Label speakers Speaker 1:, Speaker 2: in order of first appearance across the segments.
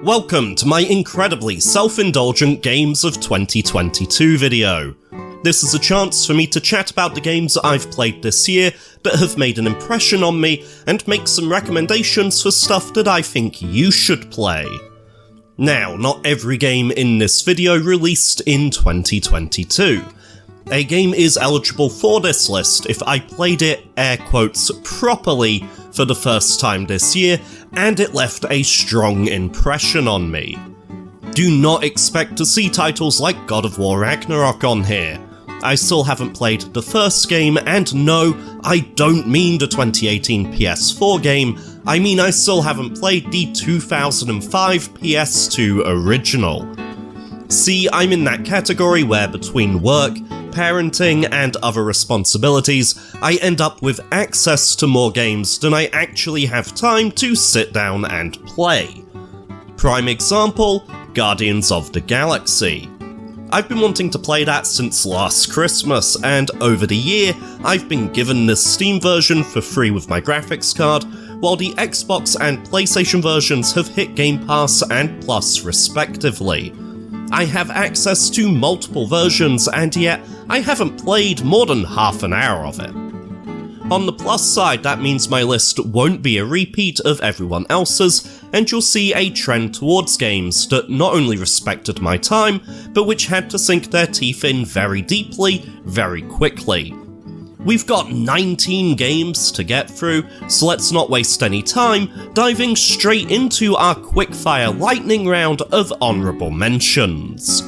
Speaker 1: Welcome to my incredibly self-indulgent Games of 2022 video. This is a chance for me to chat about the games I've played this year that have made an impression on me and make some recommendations for stuff that I think you should play. Now, not every game in this video released in 2022. A game is eligible for this list if I played it, air quotes, properly for the first time this year, and it left a strong impression on me. Do not expect to see titles like God of War Ragnarok on here. I still haven't played the first game, and no, I don't mean the 2018 PS4 game, I mean I still haven't played the 2005 PS2 original. See, I'm in that category where between work, parenting, and other responsibilities, I end up with access to more games than I actually have time to sit down and play. Prime example, Guardians of the Galaxy. I've been wanting to play that since last Christmas, and over the year, I've been given this Steam version for free with my graphics card, while the Xbox and PlayStation versions have hit Game Pass and Plus respectively. I have access to multiple versions, and yet I haven't played more than half an hour of it. On the plus side, that means my list won't be a repeat of everyone else's, and you'll see a trend towards games that not only respected my time, but which had to sink their teeth in very deeply, very quickly. We've got 19 games to get through, so let's not waste any time diving straight into our quickfire lightning round of honourable mentions.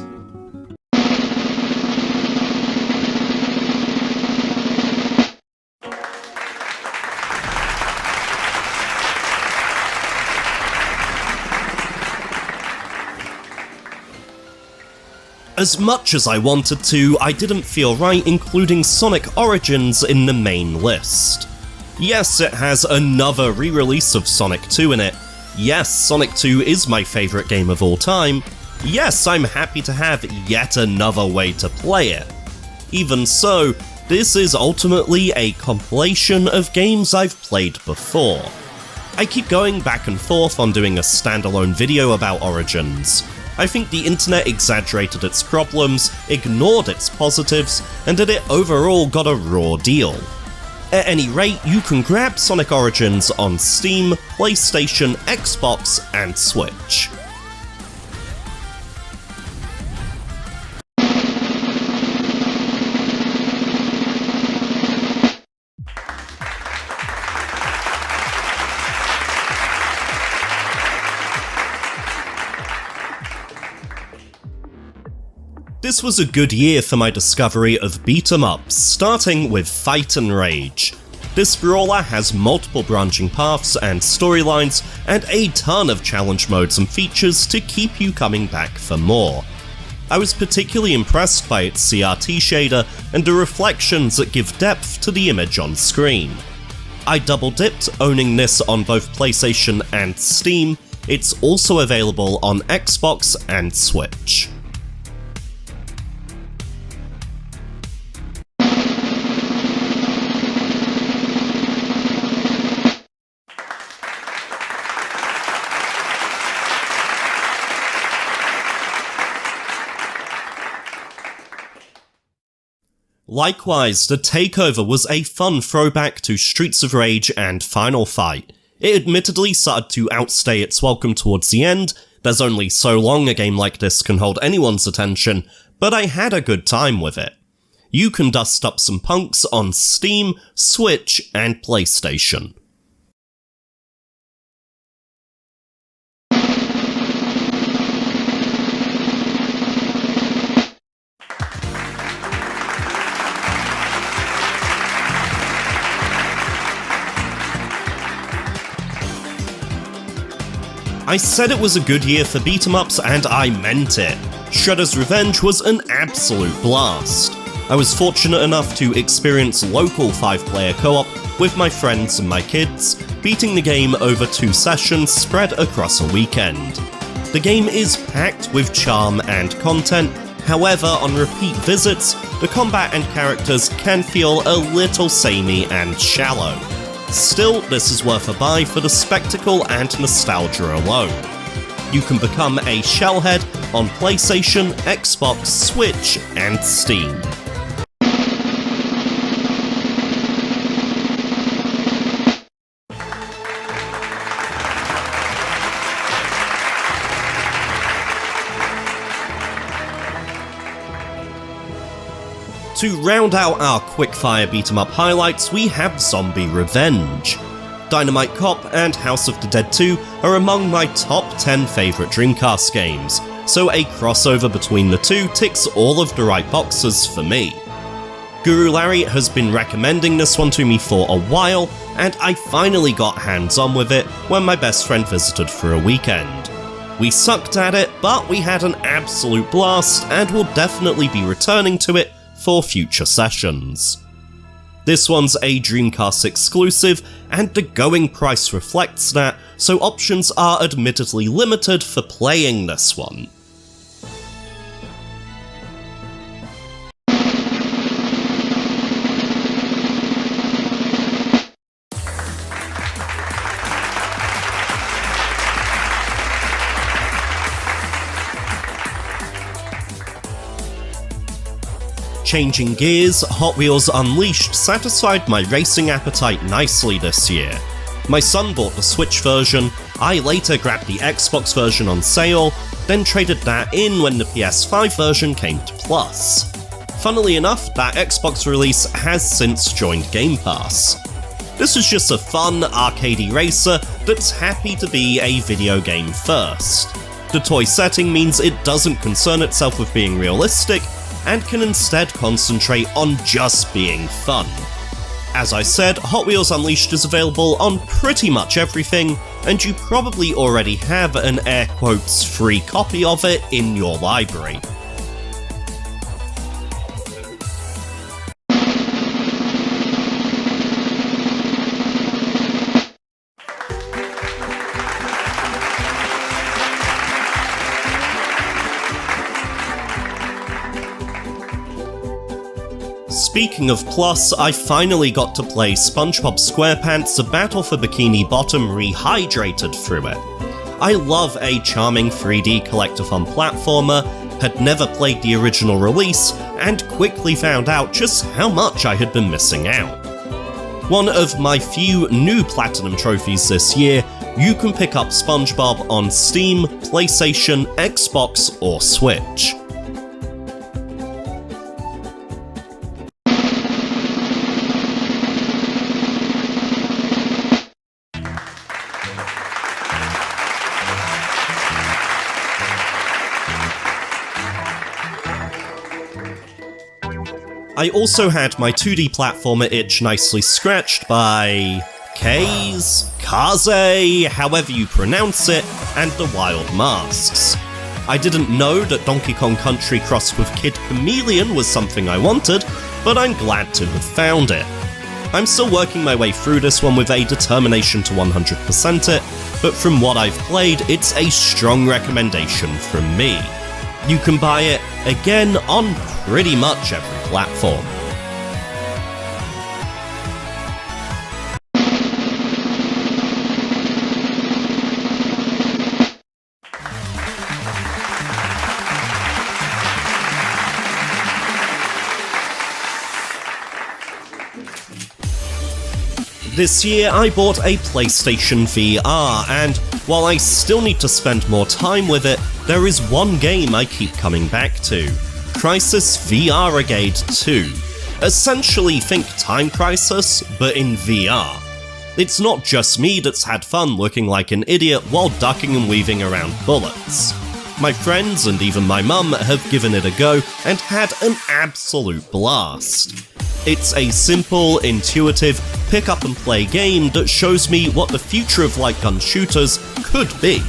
Speaker 1: As much as I wanted to, I didn't feel right including Sonic Origins in the main list. Yes, it has another re-release of Sonic 2 in it. Yes, Sonic 2 is my favourite game of all time. Yes, I'm happy to have yet another way to play it. Even so, this is ultimately a compilation of games I've played before. I keep going back and forth on doing a standalone video about Origins. I think the internet exaggerated its problems, ignored its positives, and that it overall got a raw deal. At any rate, you can grab Sonic Origins on Steam, PlayStation, Xbox, and Switch. This was a good year for my discovery of beat-em-ups, starting with Fight and Rage. This brawler has multiple branching paths and storylines, and a ton of challenge modes and features to keep you coming back for more. I was particularly impressed by its CRT shader and the reflections that give depth to the image on screen. I double-dipped, owning this on both PlayStation and Steam. It's also available on Xbox and Switch. Likewise, the Takeover was a fun throwback to Streets of Rage and Final Fight. It admittedly started to outstay its welcome towards the end. There's only so long a game like this can hold anyone's attention, but I had a good time with it. You can dust up some punks on Steam, Switch, and PlayStation. I said it was a good year for beat-em-ups, and I meant it. Shredder's Revenge was an absolute blast. I was fortunate enough to experience local 5-player co-op with my friends and my kids, beating the game over 2 sessions spread across a weekend. The game is packed with charm and content, however on repeat visits, the combat and characters can feel a little samey and shallow. Still, this is worth a buy for the spectacle and nostalgia alone. You can become a shellhead on PlayStation, Xbox, Switch, and Steam. To round out our quickfire beat-em-up highlights, we have Zombie Revenge. Dynamite Cop and House of the Dead 2 are among my top 10 favourite Dreamcast games, so a crossover between the two ticks all of the right boxes for me. Guru Larry has been recommending this one to me for a while, and I finally got hands-on with it when my best friend visited for a weekend. We sucked at it, but we had an absolute blast, and will definitely be returning to it for future sessions. This one's a Dreamcast exclusive, and the going price reflects that, so options are admittedly limited for playing this one. Changing gears, Hot Wheels Unleashed satisfied my racing appetite nicely this year. My son bought the Switch version, I later grabbed the Xbox version on sale, then traded that in when the PS5 version came to Plus. Funnily enough, that Xbox release has since joined Game Pass. This is just a fun, arcadey racer that's happy to be a video game first. The toy setting means it doesn't concern itself with being realistic, and can instead concentrate on just being fun. As I said, Hot Wheels Unleashed is available on pretty much everything, and you probably already have an air quotes free copy of it in your library. Speaking of Plus, I finally got to play Spongebob Squarepants: A Battle for Bikini Bottom Rehydrated through it. I love a charming 3D collectathon platformer, had never played the original release, and quickly found out just how much I had been missing out. One of my few new Platinum trophies this year, you can pick up Spongebob on Steam, PlayStation, Xbox, or Switch. I also had my 2D platformer itch nicely scratched by Kaze, however you pronounce it, and the Wild Masks. I didn't know that Donkey Kong Country crossed with Kid Chameleon was something I wanted, but I'm glad to have found it. I'm still working my way through this one with a determination to 100% it, but from what I've played, it's a strong recommendation from me. You can buy it, again, on pretty much every platform. This year I bought a PlayStation VR, and while I still need to spend more time with it, there is one game I keep coming back to: Crysis VRigade 2. Essentially think Time Crisis, but in VR. It's not just me that's had fun looking like an idiot while ducking and weaving around bullets. My friends and even my mum have given it a go and had an absolute blast. It's a simple, intuitive, pick-up-and-play game that shows me what the future of light gun shooters could be.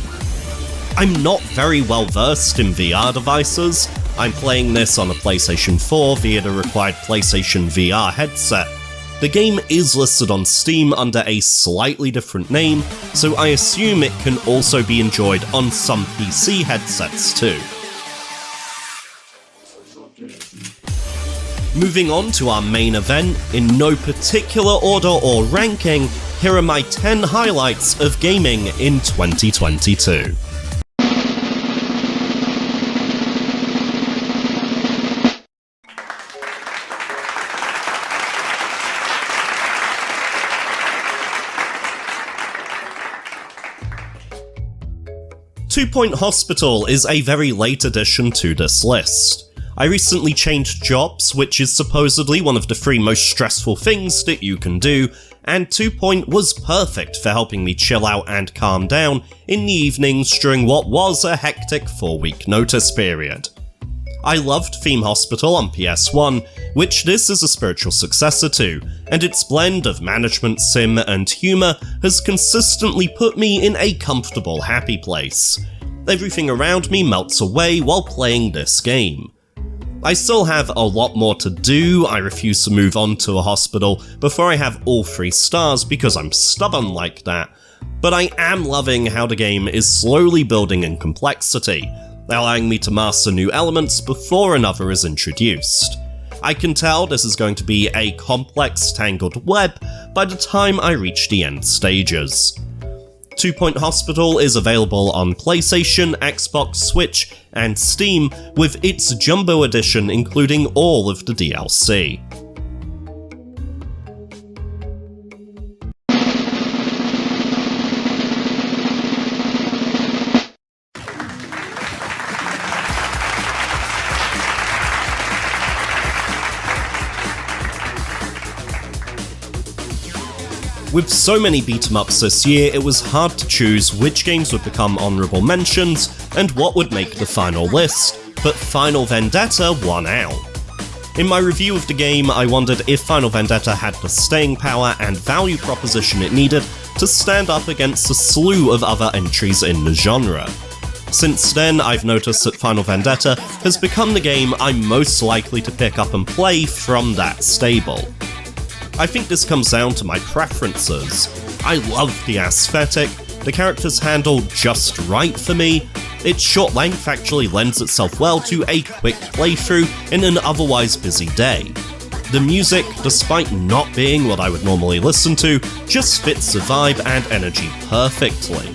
Speaker 1: I'm not very well versed in VR devices. I'm playing this on a PlayStation 4 via the required PlayStation VR headset. The game is listed on Steam under a slightly different name, so I assume it can also be enjoyed on some PC headsets too. Moving on to our main event, in no particular order or ranking, here are my 10 highlights of gaming in 2022. 2 Point Hospital is a very late addition to this list. I recently changed jobs, which is supposedly one of the 3 most stressful things that you can do, and 2 Point was perfect for helping me chill out and calm down in the evenings during what was a hectic 4-week notice period. I loved Theme Hospital on PS1, which this is a spiritual successor to, and its blend of management sim and humour has consistently put me in a comfortable, happy place. Everything around me melts away while playing this game. I still have a lot more to do. I refuse to move on to a hospital before I have all 3 stars because I'm stubborn like that, but I am loving how the game is slowly building in complexity, allowing me to master new elements before another is introduced. I can tell this is going to be a complex, tangled web by the time I reach the end stages. 2 Point Hospital is available on PlayStation, Xbox, Switch, and Steam, with its Jumbo Edition including all of the DLC. With so many beat-em-ups this year, it was hard to choose which games would become honourable mentions and what would make the final list, but Final Vendetta won out. In my review of the game, I wondered if Final Vendetta had the staying power and value proposition it needed to stand up against a slew of other entries in the genre. Since then, I've noticed that Final Vendetta has become the game I'm most likely to pick up and play from that stable. I think this comes down to my preferences. I love the aesthetic, the characters handle just right for me, its short length actually lends itself well to a quick playthrough in an otherwise busy day. The music, despite not being what I would normally listen to, just fits the vibe and energy perfectly.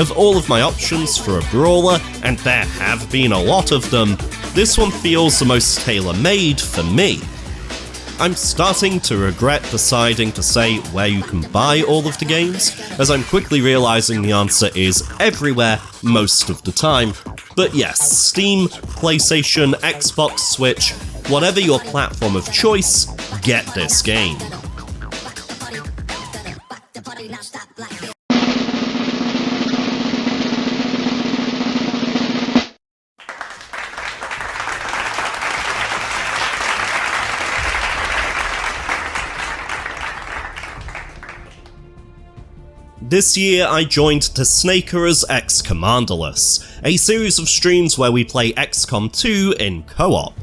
Speaker 1: Of all of my options for a brawler, and there have been a lot of them, this one feels the most tailor-made for me. I'm starting to regret deciding to say where you can buy all of the games, as I'm quickly realising the answer is everywhere most of the time. But yes, Steam, PlayStation, Xbox, Switch, whatever your platform of choice, get this game. This year I joined the Snaker's Ex-Commanderless, a series of streams where we play XCOM 2 in co-op.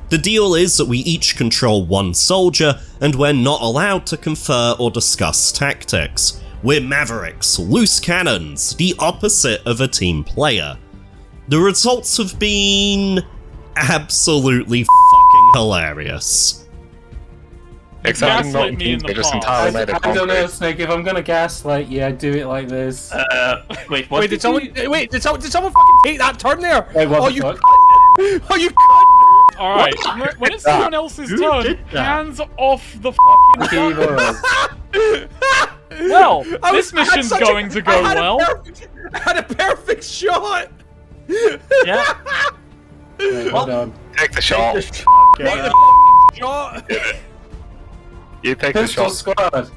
Speaker 1: The deal is that we each control one soldier, and we're not allowed to confer or discuss tactics. We're mavericks, loose cannons, the opposite of a team player. The results have been absolutely fucking hilarious.
Speaker 2: Except not they just entirely made it.
Speaker 3: I don't know, Snake. If I'm gonna gaslight you, I do it like this.
Speaker 4: Wait, what? Did someone fucking take that turn there?
Speaker 3: Wait, what
Speaker 4: oh,
Speaker 3: the
Speaker 4: you
Speaker 3: fuck?
Speaker 4: Oh, you cunt!
Speaker 5: Alright, when it's someone else's turn, hands off the fucking... Well, this mission's going to go well.
Speaker 4: I had a perfect shot!
Speaker 5: Yeah.
Speaker 3: Wait, hold on.
Speaker 2: Take the shot.
Speaker 4: Take the fucking shot!
Speaker 2: You take the
Speaker 3: Pistol
Speaker 2: shot.
Speaker 3: Squad.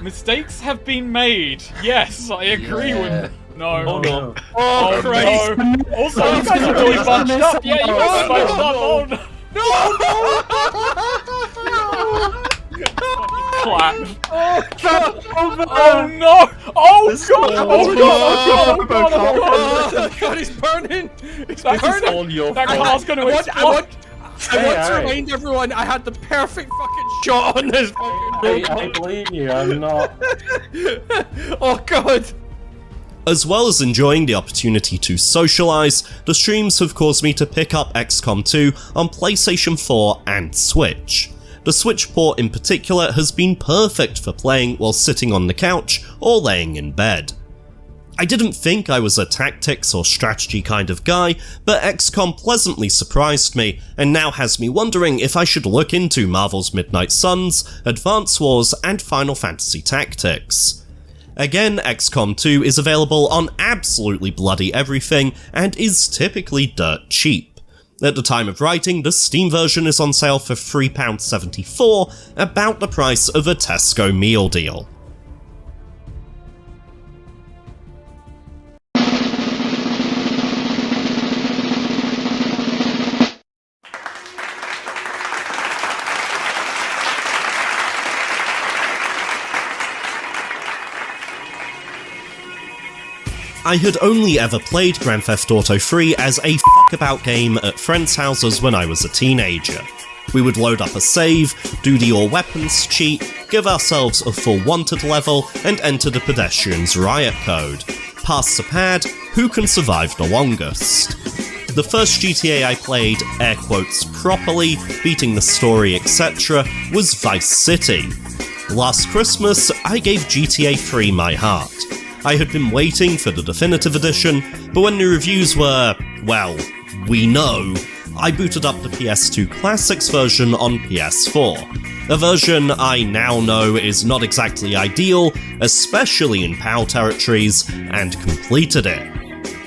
Speaker 5: Mistakes have been made. Yes, I agree with... No.
Speaker 3: Oh no.
Speaker 4: Oh, Christ!
Speaker 5: No. Also, you guys are really bunched up. Yeah, you guys are bunched up. Oh no. Clap. Oh no! Oh god! Oh god! Oh god!
Speaker 4: Oh god, he's burning! It's burning!
Speaker 5: That car's gonna explode!
Speaker 4: I want to remind everyone I had the perfect fucking shot on this fucking
Speaker 3: I believe you, I'm not.
Speaker 4: Oh god!
Speaker 1: As well as enjoying the opportunity to socialise, the streams have caused me to pick up XCOM 2 on PlayStation 4 and Switch. The Switch port in particular has been perfect for playing while sitting on the couch or laying in bed. I didn't think I was a tactics or strategy kind of guy, but XCOM pleasantly surprised me, and now has me wondering if I should look into Marvel's Midnight Suns, Advance Wars, and Final Fantasy Tactics. Again, XCOM 2 is available on absolutely bloody everything, and is typically dirt cheap. At the time of writing, the Steam version is on sale for £3.74, about the price of a Tesco meal deal. I had only ever played Grand Theft Auto 3 as a fuck-about game at friends' houses when I was a teenager. We would load up a save, do the all weapons cheat, give ourselves a full wanted level, and enter the pedestrian's riot code. Pass the pad, who can survive the longest? The first GTA I played, air quotes, properly, beating the story etc., was Vice City. Last Christmas, I gave GTA 3 my heart. I had been waiting for the definitive edition, but when the reviews were, well, we know, I booted up the PS2 Classics version on PS4. A version I now know is not exactly ideal, especially in PAL territories, and completed it.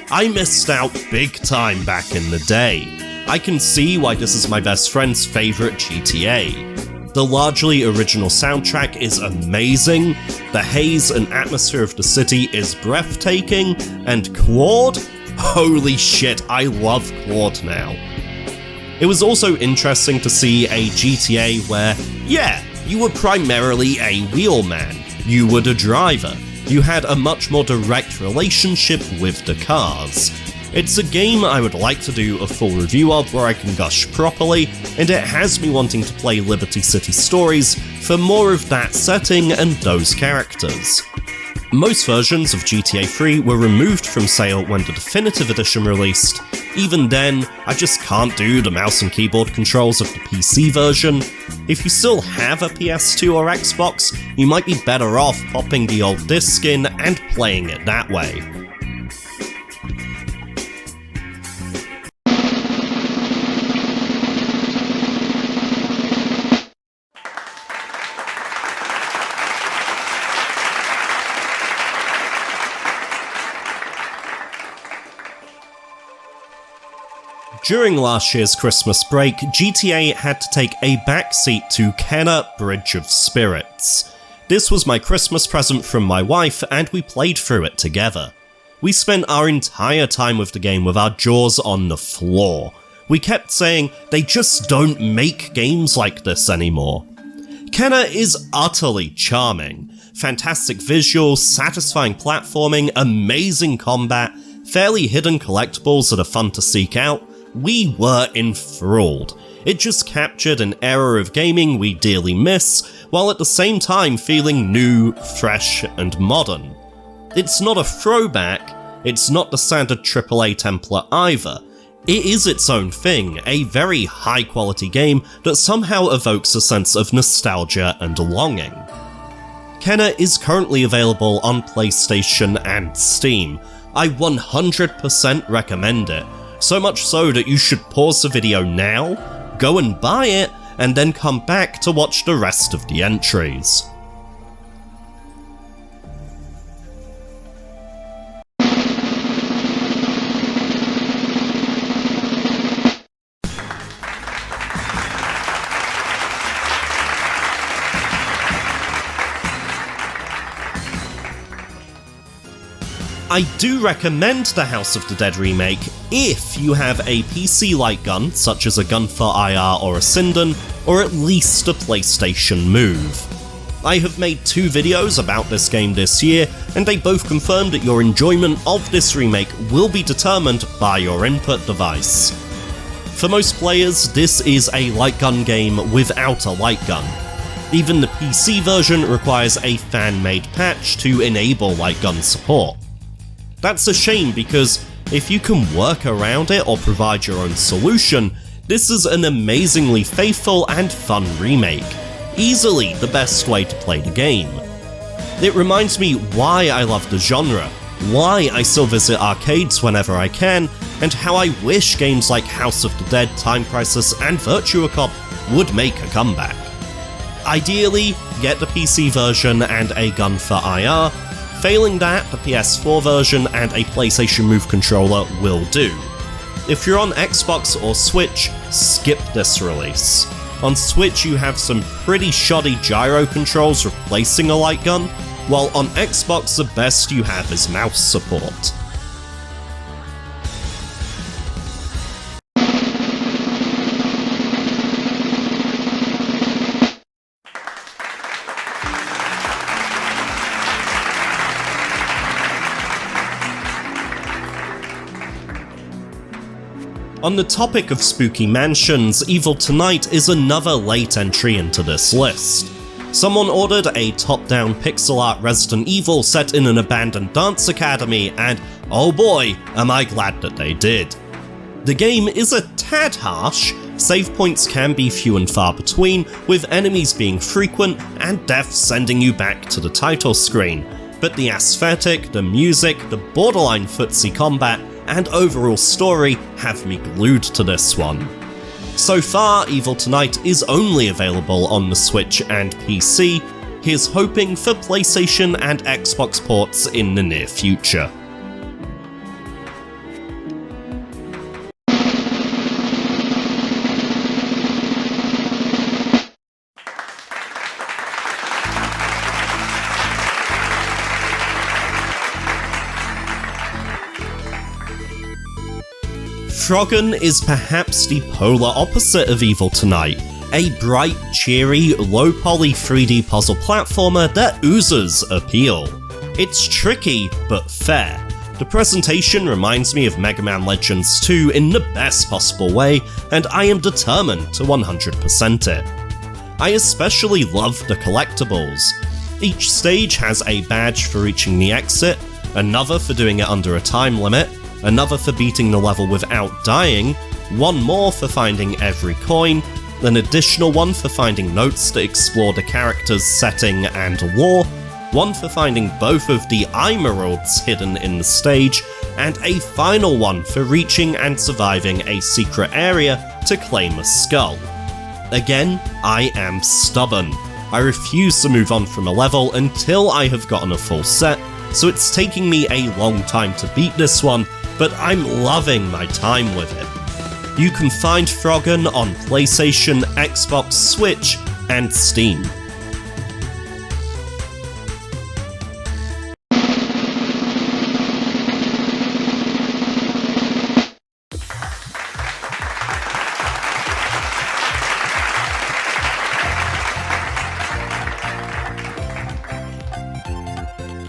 Speaker 1: I missed out big time back in the day. I can see why this is my best friend's favourite GTA. The largely original soundtrack is amazing, the haze and atmosphere of the city is breathtaking, and Claude? Holy shit, I love Claude now. It was also interesting to see a GTA where, yeah, you were primarily a wheelman, you were the driver, you had a much more direct relationship with the cars. It's a game I would like to do a full review of where I can gush properly, and it has me wanting to play Liberty City Stories for more of that setting and those characters. Most versions of GTA 3 were removed from sale when the definitive edition released. Even then, I just can't do the mouse and keyboard controls of the PC version. If you still have a PS2 or Xbox, you might be better off popping the old disc in and playing it that way. During last year's Christmas break, GTA had to take a backseat to Kenna Bridge of Spirits. This was my Christmas present from my wife, and we played through it together. We spent our entire time with the game with our jaws on the floor. We kept saying, they just don't make games like this anymore. Kenna is utterly charming. Fantastic visuals, satisfying platforming, amazing combat, fairly hidden collectibles that are fun to seek out. We were enthralled. It just captured an era of gaming we dearly miss, while at the same time feeling new, fresh, and modern. It's not a throwback, it's not the standard AAA template either. It is its own thing, a very high quality game that somehow evokes a sense of nostalgia and longing. Kenna is currently available on PlayStation and Steam. I 100% recommend it. So much so that you should pause the video now, go and buy it, and then come back to watch the rest of the entries. I do recommend the House of the Dead remake if you have a PC light gun, such as a Gunfire IR or a Sinden, or at least a PlayStation Move. I have made 2 videos about this game this year, and they both confirm that your enjoyment of this remake will be determined by your input device. For most players, this is a light gun game without a light gun. Even the PC version requires a fan-made patch to enable light gun support. That's a shame because if you can work around it or provide your own solution, this is an amazingly faithful and fun remake. Easily the best way to play the game. It reminds me why I love the genre, why I still visit arcades whenever I can, and how I wish games like House of the Dead, Time Crisis, and Virtua Cop would make a comeback. Ideally, get the PC version and a gun for IR. Failing that, the PS4 version and a PlayStation Move controller will do. If you're on Xbox or Switch, skip this release. On Switch you have some pretty shoddy gyro controls replacing a light gun, while on Xbox the best you have is mouse support. On the topic of spooky mansions, Evil Tonight is another late entry into this list. Someone ordered a top-down pixel art Resident Evil set in an abandoned dance academy, and oh boy, am I glad that they did. The game is a tad harsh, save points can be few and far between, with enemies being frequent and death sending you back to the title screen, but the aesthetic, the music, the borderline footsie combat, and overall story have me glued to this one. So far, Evil Tonight is only available on the Switch and PC. Here's hoping for PlayStation and Xbox ports in the near future. Frogun is perhaps the polar opposite of Evil Tonight, a bright, cheery, low-poly 3D puzzle platformer that oozes appeal. It's tricky, but fair. The presentation reminds me of Mega Man Legends 2 in the best possible way, and I am determined to 100% it. I especially love the collectibles. Each stage has a badge for reaching the exit, another for doing it under a time limit, another for beating the level without dying, one more for finding every coin, an additional one for finding notes that explore the character's setting and lore, one for finding both of the emeralds hidden in the stage, and a final one for reaching and surviving a secret area to claim a skull. Again, I am stubborn. I refuse to move on from a level until I have gotten a full set, so it's taking me a long time to beat this one, but I'm loving my time with it. You can find Frogun on PlayStation, Xbox, Switch, and Steam.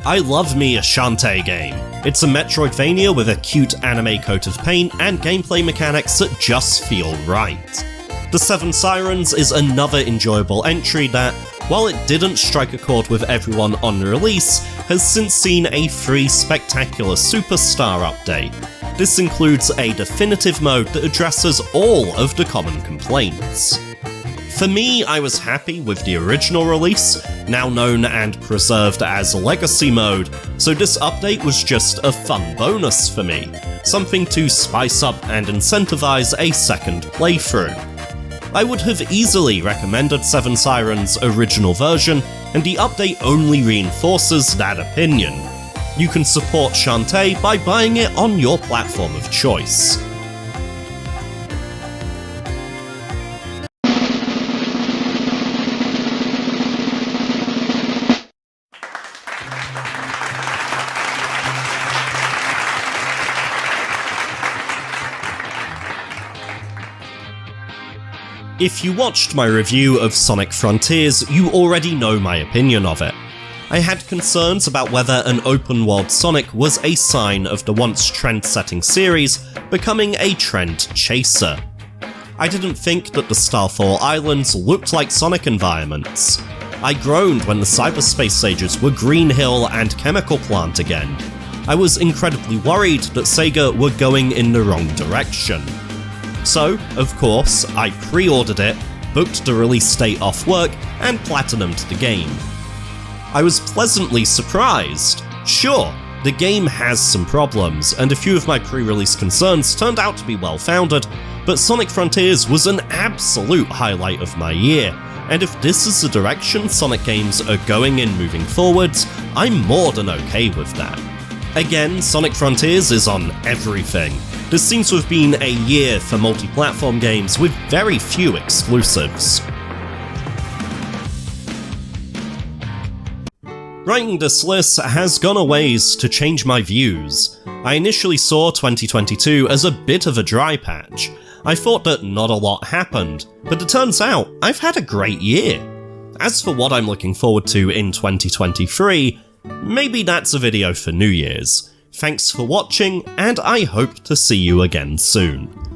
Speaker 1: I love me a Shantae game. It's a Metroidvania with a cute anime coat of paint and gameplay mechanics that just feel right. The 7 Sirens is another enjoyable entry that, while it didn't strike a chord with everyone on release, has since seen a free Spectacular Superstar update. This includes a definitive mode that addresses all of the common complaints. For me, I was happy with the original release, now known and preserved as Legacy Mode, so this update was just a fun bonus for me, something to spice up and incentivize a second playthrough. I would have easily recommended 7 Sirens' original version, and the update only reinforces that opinion. You can support Shantae by buying it on your platform of choice. If you watched my review of Sonic Frontiers, you already know my opinion of it. I had concerns about whether an open-world Sonic was a sign of the once trend-setting series becoming a trend chaser. I didn't think that the Starfall Islands looked like Sonic environments. I groaned when the cyberspace stages were Green Hill and Chemical Plant again. I was incredibly worried that Sega were going in the wrong direction. So, of course, I pre-ordered it, booked the release date off work, and platinumed the game. I was pleasantly surprised. Sure, The game has some problems, and a few of my pre-release concerns turned out to be well-founded, but Sonic Frontiers was an absolute highlight of my year, and if this is the direction Sonic games are going in moving forwards, I'm more than okay with that. Again, Sonic Frontiers is on everything. This seems to have been a year for multi-platform games with very few exclusives. Writing this list has gone a ways to change my views. I initially saw 2022 as a bit of a dry patch. I thought that not a lot happened, but it turns out I've had a great year. As for what I'm looking forward to in 2023, maybe that's a video for New Year's. Thanks for watching, and I hope to see you again soon.